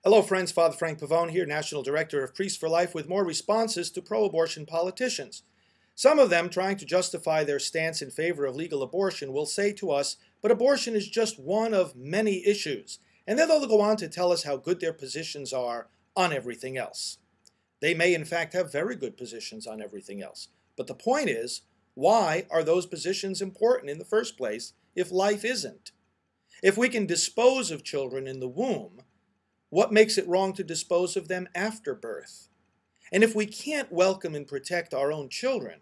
Hello friends, Father Frank Pavone here, National Director of Priests for Life, with more responses to pro-abortion politicians. Some of them, trying to justify their stance in favor of legal abortion, will say to us, but abortion is just one of many issues, and then they'll go on to tell us how good their positions are on everything else. They may in fact have very good positions on everything else, but the point is, why are those positions important in the first place if life isn't? If we can dispose of children in the womb, what makes it wrong to dispose of them after birth? And if we can't welcome and protect our own children,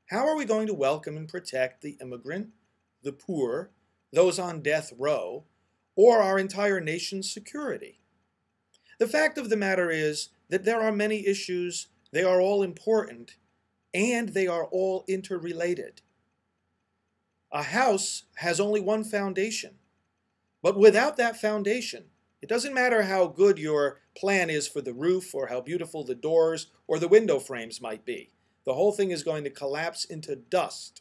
how are we going to welcome and protect the immigrant, the poor, those on death row, or our entire nation's security? The fact of the matter is that there are many issues, they are all important, and they are all interrelated. A house has only one foundation, but without that foundation, it doesn't matter how good your plan is for the roof or how beautiful the doors or the window frames might be. The whole thing is going to collapse into dust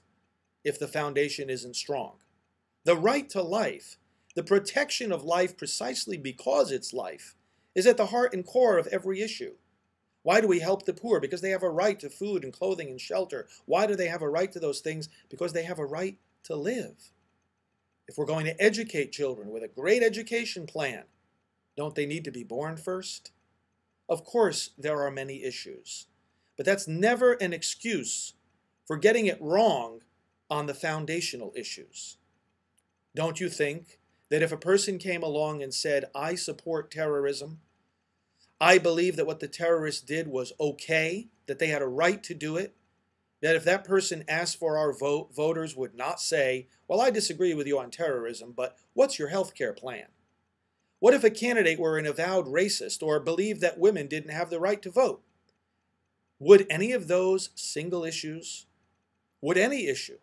if the foundation isn't strong. The right to life, the protection of life precisely because it's life, is at the heart and core of every issue. Why do we help the poor? Because they have a right to food and clothing and shelter. Why do they have a right to those things? Because they have a right to live. If we're going to educate children with a great education plan, don't they need to be born first? Of course, there are many issues, but that's never an excuse for getting it wrong on the foundational issues. Don't you think that if a person came along and said, I support terrorism, I believe that what the terrorists did was okay, that they had a right to do it, that if that person asked for our vote, voters would not say, well, I disagree with you on terrorism, but what's your health care plan? What if a candidate were an avowed racist or believed that women didn't have the right to vote? Would any of those single issues, would any issue,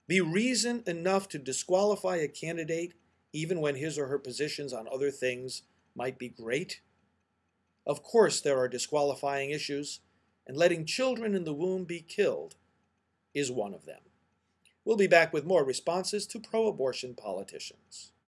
be reason enough to disqualify a candidate even when his or her positions on other things might be great? Of course there are disqualifying issues, and letting children in the womb be killed is one of them. We'll be back with more responses to pro-abortion politicians.